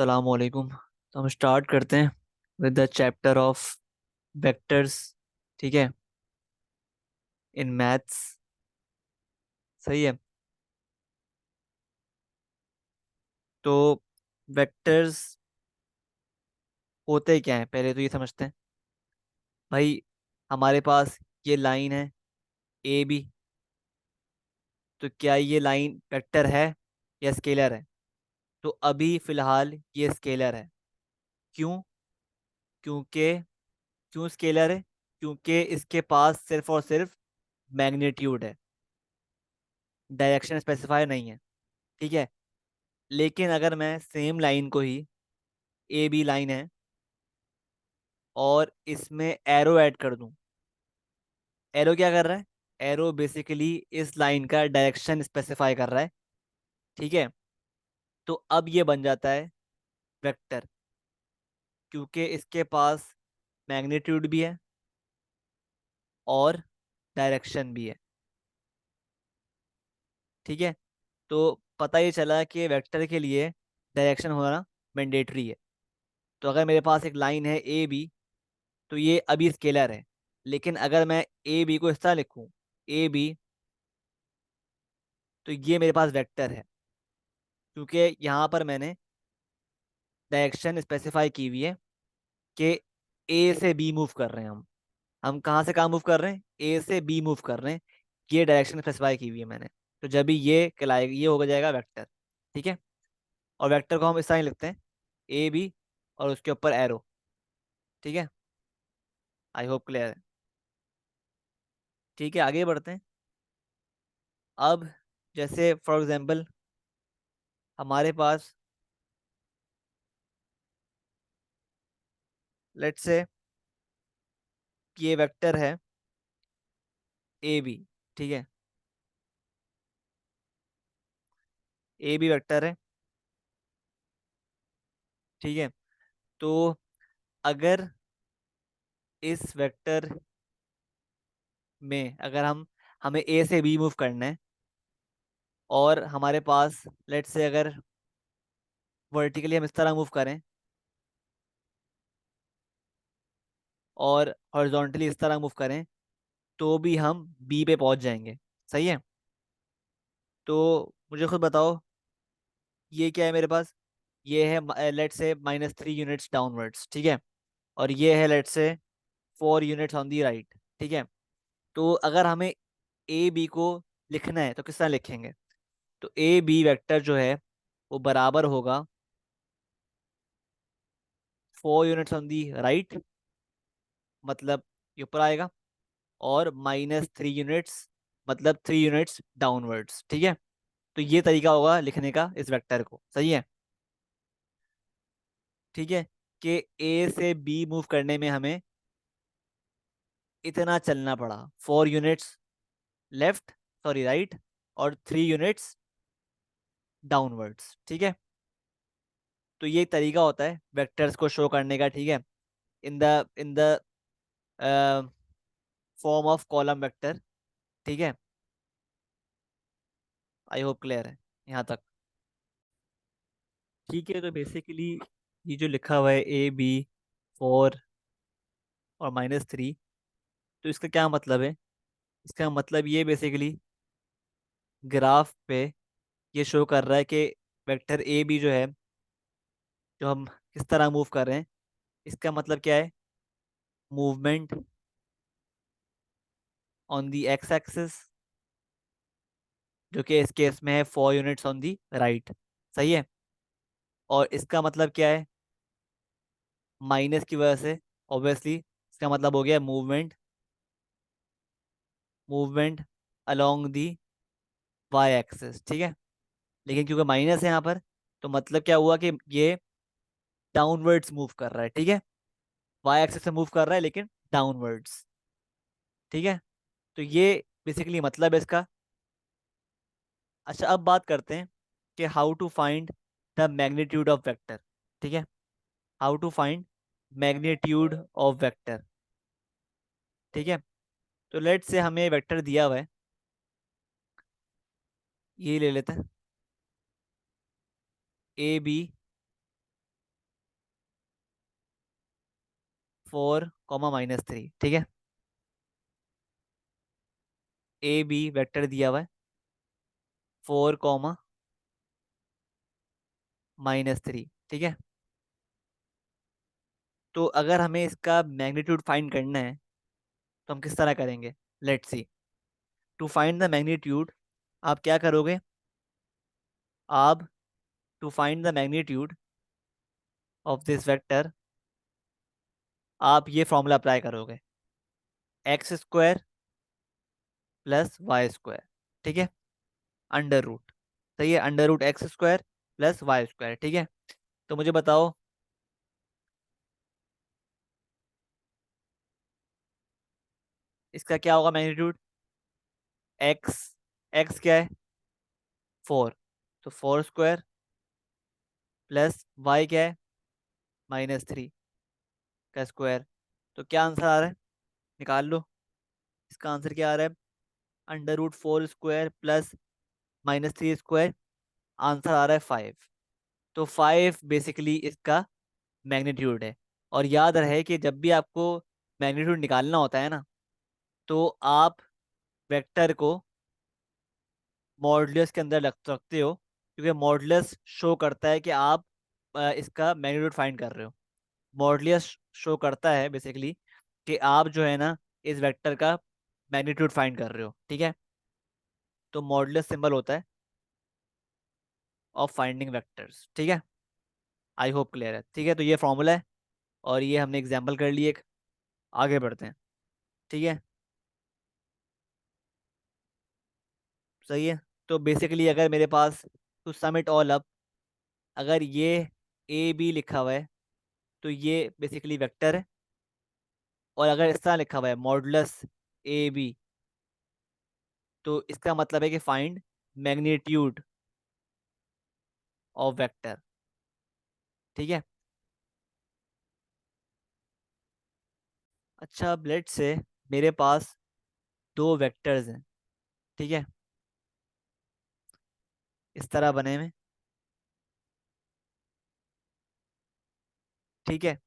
असलामुअलैकुम। तो हम स्टार्ट करते हैं with the chapter of vectors. ठीक है, इन मैथ्स। सही है। तो वेक्टर्स होते क्या हैं, पहले तो ये समझते हैं। भाई, हमारे पास ये लाइन है ए बी। तो क्या ये लाइन वेक्टर है या स्केलर है? तो अभी फिलहाल ये स्केलर है। क्यों? क्योंकि क्यों स्केलर है? क्योंकि इसके पास सिर्फ और सिर्फ मैग्नीट्यूड है, डायरेक्शन स्पेसिफाई नहीं है। ठीक है। लेकिन अगर मैं सेम लाइन को ही, ए बी लाइन है, और इसमें एरो ऐड कर दूं। एरो क्या कर रहा है? एरो बेसिकली इस लाइन का डायरेक्शन स्पेसिफाई कर रहा है। ठीक है। तो अब ये बन जाता है वेक्टर, क्योंकि इसके पास मैग्नीट्यूड भी है और डायरेक्शन भी है। ठीक है। तो पता ये चला कि वेक्टर के लिए डायरेक्शन होना मैंडेटरी है। तो अगर मेरे पास एक लाइन है ए बी, तो ये अभी स्केलर है। लेकिन अगर मैं ए बी को इस तरह लिखूं, ए बी, तो ये मेरे पास वेक्टर है, क्योंकि यहाँ पर मैंने डायरेक्शन स्पेसिफाई की हुई है कि ए से बी मूव कर रहे हैं हम कहाँ से कहाँ मूव कर रहे हैं? ए से बी मूव कर रहे हैं। ये डायरेक्शन स्पेसिफाई की हुई है मैंने। तो जब भी ये कहलाएगा, ये हो जाएगा वेक्टर। ठीक है। और वेक्टर को हम इस तरह ही लिखते हैं, ए बी और उसके ऊपर एरो। ठीक है। आई होप क्लियर है। ठीक है, आगे बढ़ते हैं। अब जैसे फॉर एग्जांपल हमारे पास, लेट्स से, ये वेक्टर है ए बी। ठीक है, ए बी वेक्टर है। ठीक है। तो अगर इस वेक्टर में, अगर हमें ए से बी मूव करना है, और हमारे पास लेट्स से अगर वर्टिकली हम इस तरह मूव करें और हॉरिजॉन्टली इस तरह मूव करें, तो भी हम बी पे पहुंच जाएंगे। सही है। तो मुझे खुद बताओ, ये क्या है मेरे पास? ये है लेट्स से -3 यूनिट्स डाउनवर्ड्स। ठीक है। और ये है let's say 4 units on the right. ठीक है। तो अगर हमें ए बी को लिखना है तो किस तरह लिखेंगे? तो ए बी वेक्टर जो है वो बराबर होगा 4 यूनिट्स ऑन दी राइट, मतलब ये ऊपर आएगा, और -3 यूनिट्स, मतलब 3 यूनिट्स डाउनवर्ड्स। ठीक है। तो ये तरीका होगा लिखने का इस वेक्टर को। सही है। ठीक है। कि ए से बी मूव करने में हमें इतना चलना पड़ा, 4 यूनिट्स लेफ्ट, सॉरी राइट, और 3 यूनिट्स डाउनवर्ड्स। ठीक है। तो ये एक तरीका होता है वेक्टर्स को शो करने का। ठीक है। In the form of column vector. ठीक है। आई होप क्लियर है यहाँ तक। ठीक है। तो बेसिकली ये जो लिखा हुआ है ए बी 4 और -3, तो इसका क्या मतलब है? इसका मतलब ये बेसिकली ग्राफ पे ये शो कर रहा है कि वेक्टर ए बी जो है, जो हम किस तरह मूव कर रहे हैं, इसका मतलब क्या है? Movement on the x axis, जो कि इस केस में है 4 यूनिट्स ऑन दी राइट। सही है। और इसका मतलब क्या है? माइनस की वजह से ऑब्वियसली इसका मतलब हो गया movement, movement along the Y axis. ठीक है। लेकिन क्योंकि माइनस है यहाँ पर, तो मतलब क्या हुआ कि ये डाउनवर्ड्स मूव कर रहा है। ठीक है। वाई एक्सिस से मूव कर रहा है लेकिन डाउनवर्ड्स। ठीक है। तो ये बेसिकली मतलब है इसका। अच्छा, अब बात करते हैं कि how to find the magnitude of vector. ठीक है। How to find magnitude of vector. ठीक है। तो लेट से हमें वेक्टर दिया हुआ है, ये ले लेते हैं, ए बी 4, -3, ठीक है। ए बी वेक्टर दिया हुआ है 4, -3, ठीक है। तो अगर हमें इसका मैग्नीट्यूड फाइंड करना है तो हम किस तरह करेंगे? Let's see. To find the magnitude आप क्या करोगे? आप to find the magnitude of this vector आप ये फॉर्मूला अप्लाई करोगे, x² + y², ठीक है। अंडर रूट, सही है, √x² + y², ठीक है। तो मुझे बताओ इसका क्या होगा मैग्नीट्यूड? x, x क्या है? 4, तो 4² प्लस y क्या है? -3 का स्क्वायर। तो क्या आंसर आ रहा है? निकाल लो। इसका आंसर क्या आ रहा है? √4² प्लस -3²। आंसर आ रहा है 5। तो 5 बेसिकली इसका मैग्नीट्यूड है। और याद रहे कि जब भी आपको मैग्नीट्यूड निकालना होता है ना, तो आप वेक्टर को मॉडुलस के अंदर रख सकते हो, क्योंकि मॉडुलस शो करता है कि आप इसका मैग्नीट्यूड फाइंड कर रहे हो। मॉडुलस शो करता है बेसिकली कि आप जो है ना इस वेक्टर का मैग्नीट्यूड फाइंड कर रहे हो, ठीक है। तो मॉडुलस सिंबल होता है ऑफ फाइंडिंग वेक्टर्स, ठीक है। आई होप क्लियर है, ठीक है। तो ये फॉर्मूला है और ये हमने एग्जाम्पल कर लिए एक। आगे बढ़ते हैं, ठीक है। सही है। तो बेसिकली अगर मेरे पास to sum it all up, अगर ये ए बी लिखा हुआ है तो ये बेसिकली वेक्टर है। और अगर इस तरह लिखा हुआ है मॉडुलस ए बी, तो इसका मतलब है कि फाइंड मैग्नीट्यूड ऑफ वेक्टर, ठीक है। अच्छा, अब लेट से मेरे पास दो वेक्टर्स हैं, ठीक है, इस तरह बने हुए, ठीक है।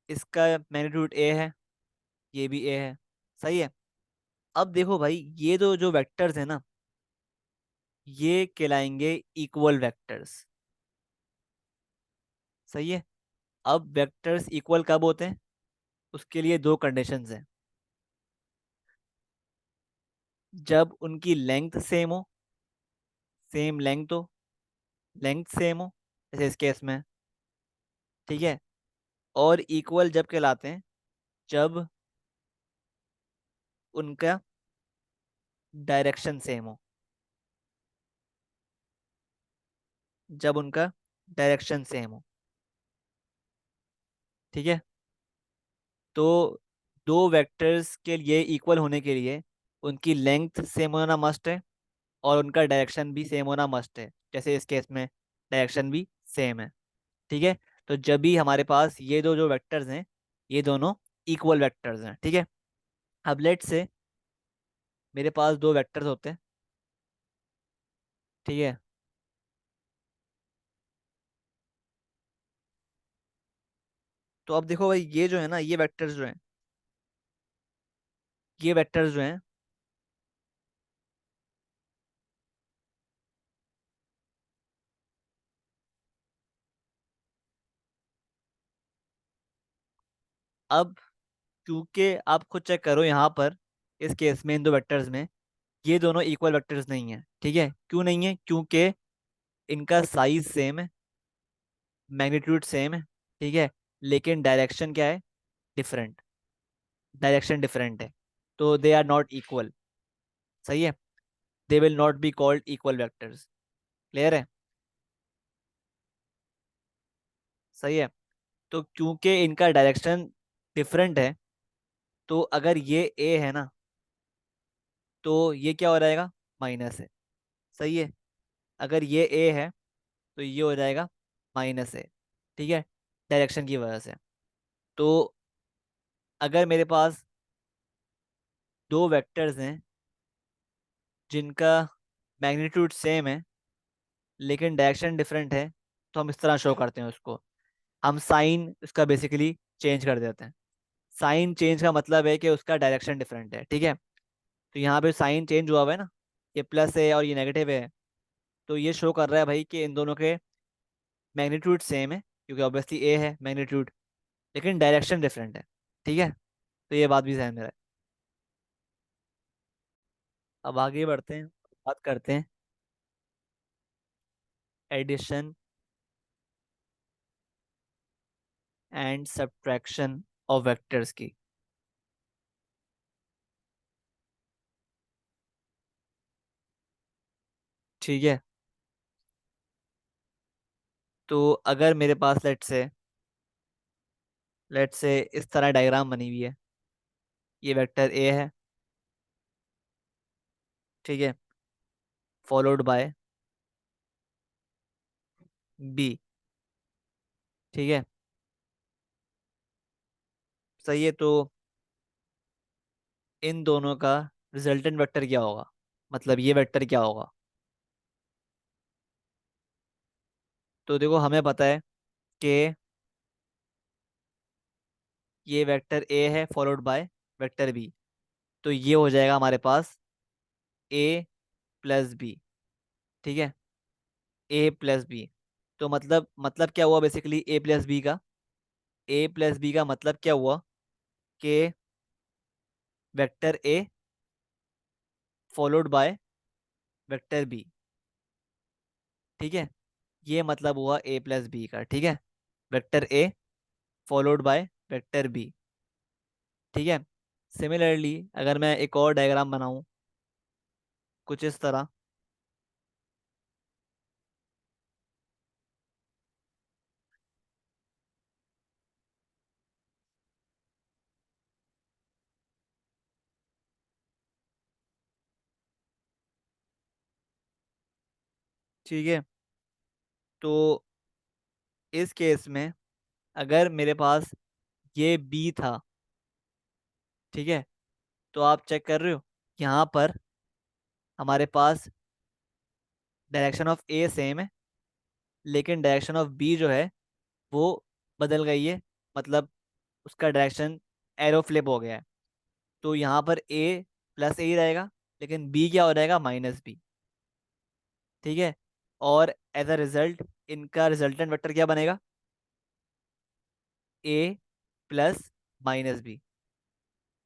इसका मैग्नीट्यूड ए है, ये भी ए है, सही है। अब देखो भाई, ये दो जो वेक्टर्स हैं ना, ये कहलाएंगे इक्वल वेक्टर्स, सही है। अब वेक्टर्स इक्वल कब होते हैं? उसके लिए दो कंडीशंस हैं। जब उनकी लेंथ सेम हो, सेम लेंथ हो, लेंथ सेम हो, जैसे इस केस में, ठीक है। और इक्वल जब कहलाते हैं जब उनका डायरेक्शन सेम हो, जब उनका डायरेक्शन सेम हो, ठीक है। तो दो वेक्टर्स के लिए इक्वल होने के लिए उनकी लेंथ सेम होना मस्ट है और उनका डायरेक्शन भी सेम होना मस्ट है, जैसे इस केस में डायरेक्शन भी सेम है, ठीक है। तो जब भी हमारे पास ये दो जो वेक्टर्स हैं, ये दोनों इक्वल वेक्टर्स हैं, ठीक है। अब लेट से मेरे पास दो वेक्टर्स होते हैं, ठीक है। तो अब देखो भाई, ये जो है ना, ये वेक्टर्स जो हैं, ये वेक्टर्स जो हैं, अब क्योंकि आप खुद चेक करो यहाँ पर, इस केस में इन दो वेक्टर्स में ये दोनों इक्वल वेक्टर्स नहीं है, ठीक है। क्यों नहीं है? क्योंकि इनका साइज सेम है, मैग्नीट्यूड सेम है, ठीक है, लेकिन डायरेक्शन क्या है? डिफरेंट, डायरेक्शन डिफरेंट है। तो दे आर नॉट इक्वल, सही है। They will not be called equal vectors. Clear है? सही है। तो क्योंकि इनका डायरेक्शन डिफरेंट है, तो अगर ये ए है ना, तो ये क्या हो जाएगा? माइनस है, सही है। अगर ये ए है तो ये हो जाएगा -A, ठीक है, डायरेक्शन की वजह से। तो अगर मेरे पास दो वेक्टर्स हैं जिनका मैग्नीट्यूड सेम है लेकिन डायरेक्शन डिफरेंट है, तो हम इस तरह शो करते हैं उसको। हम साइन उसका बेसिकली चेंज कर देते हैं। साइन चेंज का मतलब है कि उसका डायरेक्शन डिफरेंट है, ठीक है। तो यहाँ पे साइन चेंज हुआ हुआ है ना, ये प्लस है और ये नेगेटिव है। तो ये शो कर रहा है भाई कि इन दोनों के मैग्नीट्यूड सेम है, क्योंकि ऑब्वियसली ए है मैग्नीट्यूड, लेकिन डायरेक्शन डिफरेंट है, ठीक है। तो ये बात भी ध्यान में रहे। अब आगे बढ़ते हैं, बात करते हैं addition and subtraction of vectors की। ठीक है। तो अगर मेरे पास लेट से इस तरह डायग्राम बनी हुई है, ये वेक्टर ए है, ठीक है, फॉलोड बाय बी, ठीक है। सही है। तो इन दोनों का रिजल्टेंट वेक्टर क्या होगा, मतलब ये वेक्टर क्या होगा। तो देखो हमें पता है कि ये वेक्टर ए है फॉलोड बाय वेक्टर बी, तो ये हो जाएगा हमारे पास ए प्लस बी, ठीक है, ए प्लस बी। तो मतलब क्या हुआ बेसिकली ए प्लस बी का, ए प्लस बी का मतलब क्या हुआ कि vector A followed by vector B, ठीक है। ये मतलब हुआ ए प्लस बी का, ठीक है, vector A followed by vector B, ठीक है। सिमिलरली अगर मैं एक और डायग्राम बनाऊं कुछ इस तरह, ठीक है। तो इस केस में अगर मेरे पास ये बी था, ठीक है, तो आप चेक कर रहे हो यहाँ पर हमारे पास डायरेक्शन ऑफ ए सेम है, लेकिन डायरेक्शन ऑफ बी जो है वो बदल गई है, मतलब उसका डायरेक्शन एरो फ्लिप हो गया है। तो यहाँ पर ए प्लस ए ही रहेगा, लेकिन बी क्या हो जाएगा माइनस बी, ठीक है। और एज अ रिजल्ट इनका रिजल्टेंट वेक्टर क्या बनेगा, A plus minus B,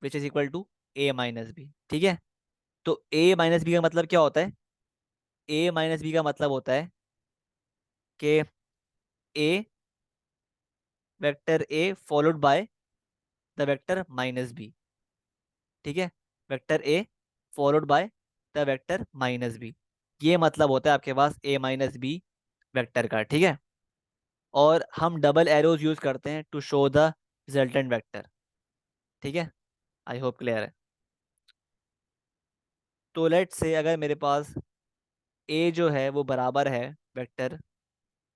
which is equal to A minus B, ठीक है। तो ए माइनस बी का मतलब क्या होता है, ए माइनस बी का मतलब होता है कि A vector A followed by the vector minus B, ठीक है, vector A followed by the vector minus B. ये मतलब होता है आपके पास ए माइनस बी वेक्टर का, ठीक है। और हम डबल एरोज यूज करते हैं to show the resultant vector, ठीक है। आई होप क्लियर है। तो लेट से अगर मेरे पास ए जो है वो बराबर है वेक्टर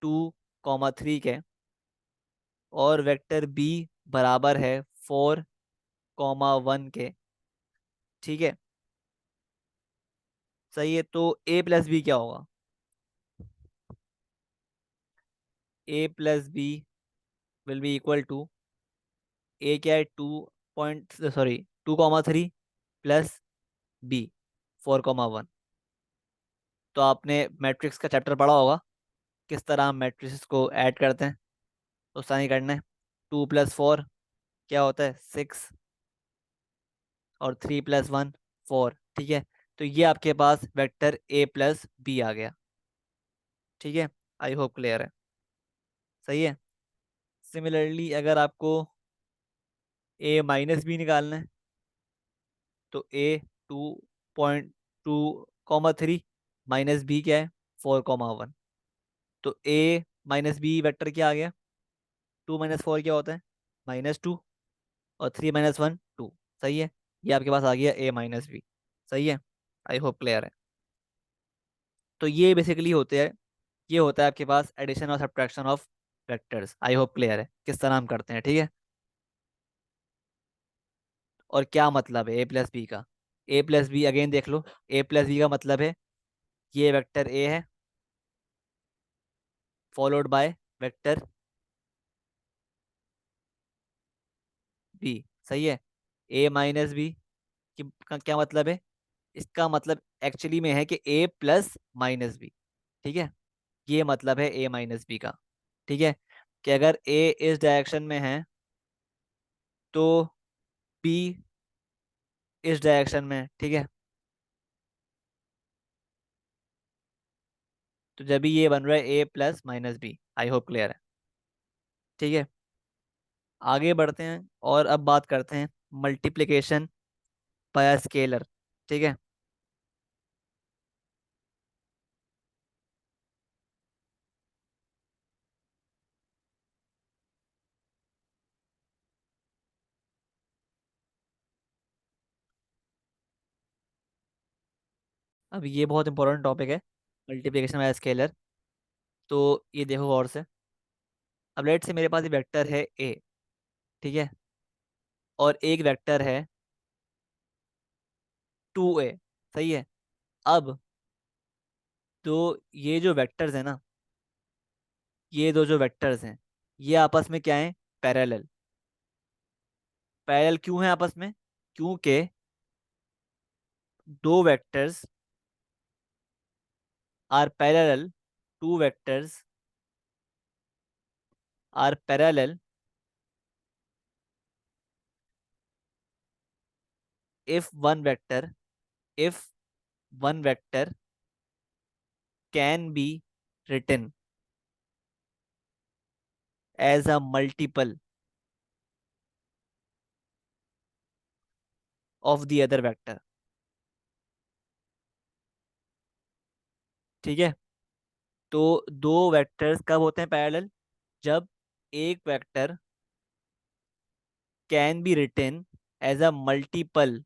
2, 3 के, और वेक्टर बी बराबर है 4, 1 के, ठीक है। सही है। तो ए प्लस बी क्या होगा, A plus B will be equal to, A क्या है 2.3 प्लस बी 4, 1। तो आपने मैट्रिक्स का चैप्टर पढ़ा होगा, किस तरह हम मैट्रिक्स को ऐड करते हैं। तो उस तरह ही करना है। 2 + 4 क्या होता है 6, और 3 + 1 4, ठीक है। तो ये आपके पास वेक्टर ए प्लस बी आ गया, ठीक है। आई होप क्लियर है। सही है। सिमिलरली अगर आपको ए माइनस बी निकालना है, तो ए 2.2, 3 माइनस बी क्या है 4, 1। तो ए माइनस बी वेक्टर क्या आ गया, 2 - 4 क्या होता है -2, और 3 - 1 2। सही है। ये आपके पास आ गया ए माइनस बी। सही है। आई होप क्लियर है। तो ये बेसिकली होते हैं, ये होता है आपके पास एडिशन और subtraction of vectors. I hope clear है किस तरह हम करते हैं, ठीक है। और क्या मतलब है ए प्लस बी का, ए प्लस बी अगेन देख लो। ए प्लस बी का मतलब है ये वेक्टर ए है फॉलोड बाय वेक्टर बी। सही है। ए माइनस बी का क्या मतलब है? इसका मतलब एक्चुअली में है कि ए प्लस माइनस बी। ठीक है। ये मतलब है ए माइनस बी का। ठीक है। कि अगर ए इस डायरेक्शन में है तो बी इस डायरेक्शन में है। ठीक है। तो जब भी ये बन रहा है A plus minus B. I hope clear है। ठीक है। आगे बढ़ते हैं और अब बात करते हैं मल्टीप्लिकेशन बाय स्केलर। ठीक है। अब ये बहुत इंपॉर्टेंट टॉपिक है, मल्टीप्लिकेशन बाय स्केलर। तो ये देखो गौर से। अब लेट से मेरे पास वेक्टर है ए। ठीक है। और एक वेक्टर है 2a। सही है। अब तो ये जो वेक्टर्स है ना, ये दो जो वेक्टर्स हैं, ये आपस में क्या है? पैरेलल। पैरेलल क्यों है आपस में? क्योंकि दो vectors are parallel, two vectors are parallel if one vector if one vector can be written as a multiple of the other vector। ठीक है। तो दो वेक्टर्स कब होते हैं पैरेलल? जब एक वेक्टर can be written as a multiple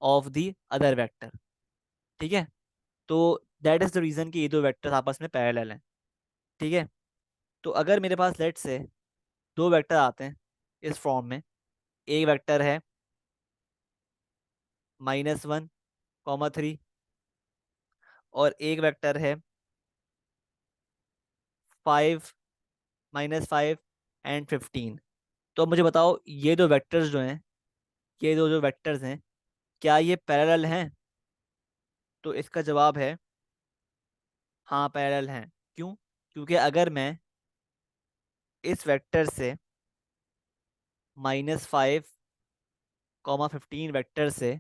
of the other vector. ठीक है। तो दैट इज द रीजन कि ये दो वेक्टर्स आपस में पैरेलल हैं। ठीक है। तो अगर मेरे पास लेट से दो वेक्टर आते हैं इस फॉर्म में, एक वेक्टर है -1, 3 और एक वेक्टर है 5, -5 एंड 15। तो अब मुझे बताओ ये दो वेक्टर्स जो हैं, ये दो जो वेक्टर्स हैं, क्या ये पैरेलल हैं? तो इसका जवाब है हाँ, पैरेलल हैं। क्यों? क्योंकि अगर मैं इस वेक्टर से -5, 15 वेक्टर से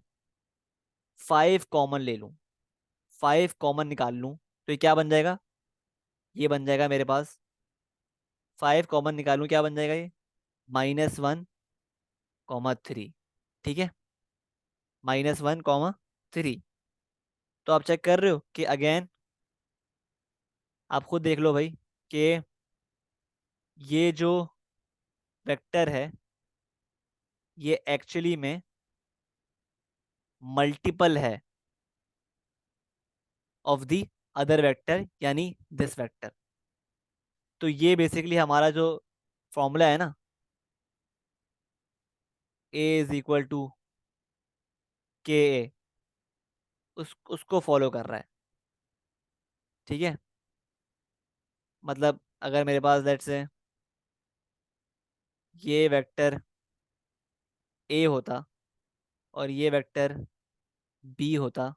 5 कॉमन ले लूँ, 5 कॉमन निकाल लूँ, तो ये क्या बन जाएगा? ये बन जाएगा मेरे पास, 5 कॉमन निकालूँ क्या बन जाएगा ये? -1, 3। ठीक है। -1, 3। तो आप चेक कर रहे हो कि अगेन आप खुद देख लो भाई कि ये जो वेक्टर है ये एक्चुअली में मल्टीपल है ऑफ द अदर वेक्टर, यानी दिस वेक्टर। तो ये बेसिकली हमारा जो फॉर्मूला है ना, A = KA, उसको फॉलो कर रहा है। ठीक है। मतलब अगर मेरे पास लेट से ये वेक्टर A होता और ये वेक्टर B होता,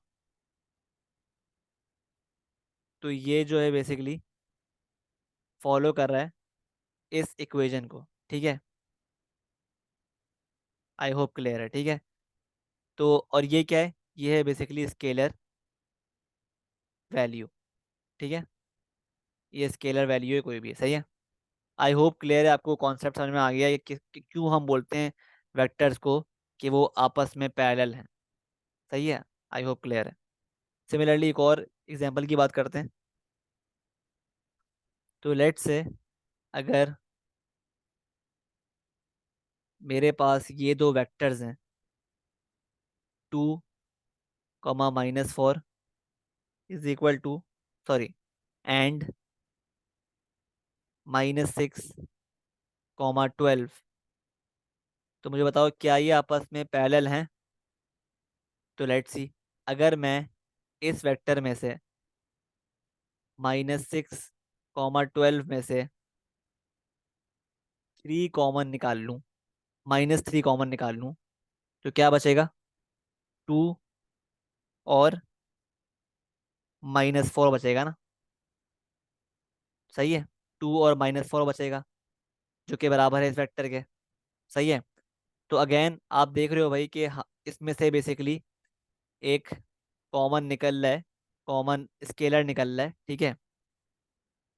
तो ये जो है बेसिकली फॉलो कर रहा है इस इक्वेशन को। ठीक है। आई होप क्लियर है। ठीक है। तो और ये क्या है? ये है बेसिकली स्केलर वैल्यू। ठीक है। ये स्केलर वैल्यू है, कोई भी है। सही है। आई होप क्लियर है, आपको कॉन्सेप्ट समझ में आ गया है कि क्यों हम बोलते हैं वेक्टर्स को कि वो आपस में पैरेलल हैं। सही है। आई होप क्लियर है। सिमिलरली एक और एग्जांपल की बात करते हैं। तो लेट से अगर मेरे पास ये दो वेक्टर्स हैं, 2, -4 is equal to, sorry, and -6, 12। तो मुझे बताओ क्या ये आपस में पैरेलल हैं? तो लेट्स सी। अगर मैं इस वेक्टर में से -6, 12 में से 3 कॉमन निकाल लूं, -3 कॉमन निकाल लूँ तो क्या बचेगा? 2 और -4 बचेगा ना। सही है। 2 और -4 बचेगा, जो कि बराबर है इस वेक्टर के। सही है। तो अगेन आप देख रहे हो भाई कि इसमें से बेसिकली एक कॉमन निकल रहा है, कॉमन स्केलर निकल रहा है, ठीक है।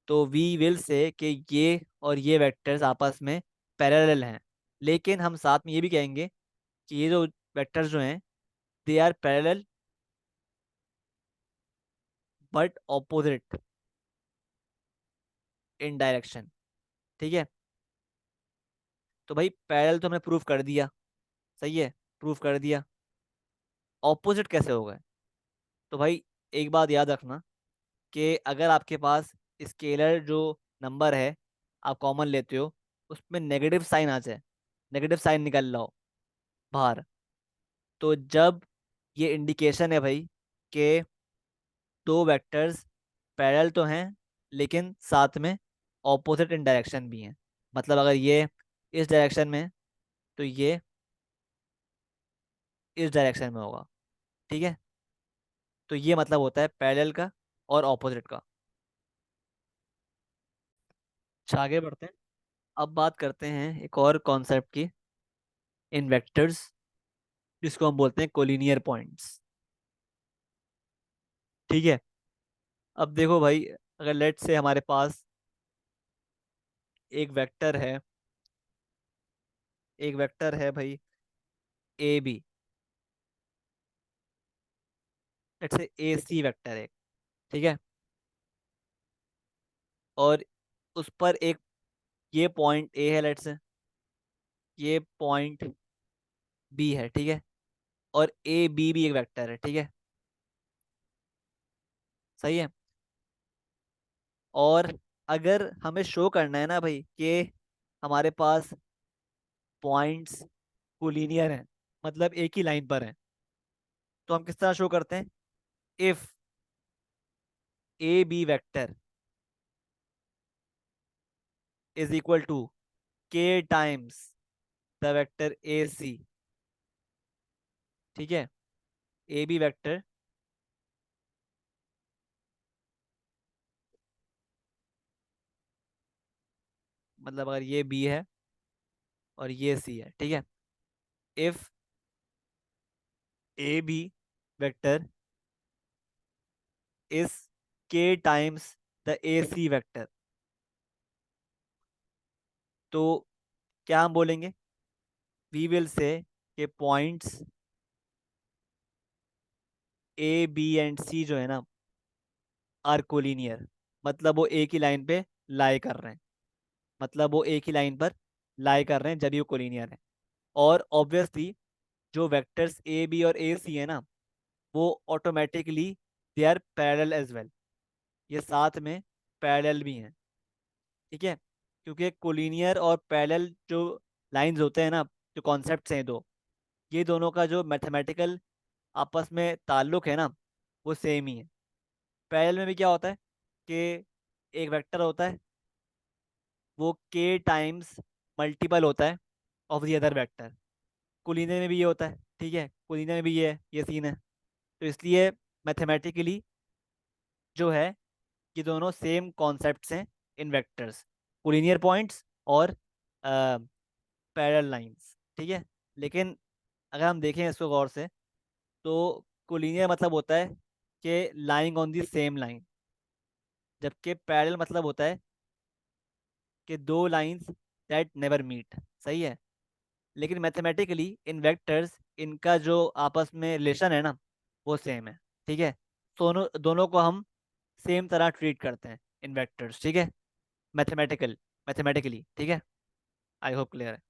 तो वी विल से कि ये और ये वेक्टर्स आपस में पैरेलल हैं, लेकिन हम साथ में ये भी कहेंगे कि ये जो वेक्टर्स जो हैं, they are parallel but opposite in direction. ठीक है। तो भाई पैरेलल तो हमने प्रूफ कर दिया। सही है, प्रूफ कर दिया। ऑपोजिट कैसे होगा? तो भाई एक बात याद रखना कि अगर आपके पास स्केलर जो नंबर है आप कॉमन लेते हो, उसमें नेगेटिव साइन आ जाए, नेगेटिव साइन निकल रहा हो बाहर, तो जब ये इंडिकेशन है भाई कि दो वेक्टर्स पैरेलल तो हैं लेकिन साथ में ऑपोजिट इन डायरेक्शन भी हैं। मतलब अगर ये इस डायरेक्शन में है, तो ये इस डायरेक्शन में होगा। ठीक है। तो ये मतलब होता है पैरेलल का और ऑपोजिट का। अच्छा, आगे बढ़ते हैं। अब बात करते हैं एक और कॉन्सेप्ट की, इन वेक्टर्स, जिसको हम बोलते हैं कोलिनियर पॉइंट्स। ठीक है। अब देखो भाई, अगर लेट से हमारे पास एक वेक्टर है, एक वेक्टर है भाई ए बी, लेट से ए सी वेक्टर है, ठीक है। और उस पर एक, ये पॉइंट ए है लेट से, ये पॉइंट बी है, ठीक है। और ए बी भी एक वेक्टर है, ठीक है। सही है। और अगर हमें शो करना है ना भाई कि हमारे पास पॉइंट्स कोलिनियर हैं, मतलब एक ही लाइन पर हैं, तो हम किस तरह शो करते हैं? If A B vector is equal to K times the vector A C. ठीक है। ए बी वेक्टर, मतलब अगर ये बी है और ये सी है, ठीक है। If A B vector is K times the A C vector, तो क्या हम बोलेंगे? We will say K points A B and C जो है ना, आर कोलिनियर। मतलब वो एक ही लाइन पे लाई कर रहे हैं, मतलब वो एक ही लाइन पर लाई कर रहे हैं जब ये कोलिनियर है। और ऑब्वियसली जो वेक्टर्स ए बी और ए सी है ना, वो automatically they are parallel as well, ये साथ में पैरेलल भी हैं। ठीक है। क्योंकि कोलिनियर और पैरेलल जो लाइंस होते हैं ना, जो कॉन्सेप्ट्स हैं दो, ये दोनों का जो मैथमेटिकल आपस में ताल्लुक है ना, वो सेम ही है। पैरेलल में भी क्या होता है कि एक वेक्टर होता है, वो के टाइम्स मल्टीपल होता है of the other vector. Collinear में भी ये होता है, ठीक है, कोलिनियर में भी ये सीन है। तो इसलिए मैथमेटिकली जो है, ये दोनों सेम कॉन्सेप्ट्स हैं इन वेक्टर्स, कोलिनियर पॉइंट्स और पैरेलल लाइंस। ठीक है। लेकिन अगर हम देखें इसको गौर से, तो कोलिनियर मतलब होता है कि lying on the same line, जबकि पैरेलल मतलब होता है कि दो लाइंस दैट नेवर मीट। सही है। लेकिन मैथमेटिकली इन वेक्टर्स, इनका जो आपस में रिलेशन है ना, वो सेम है। ठीक है। दोनों दोनों को हम सेम तरह ट्रीट करते हैं इन वेक्टर्स, ठीक है। मैथमेटिकली, ठीक है। आई होप क्लियर है।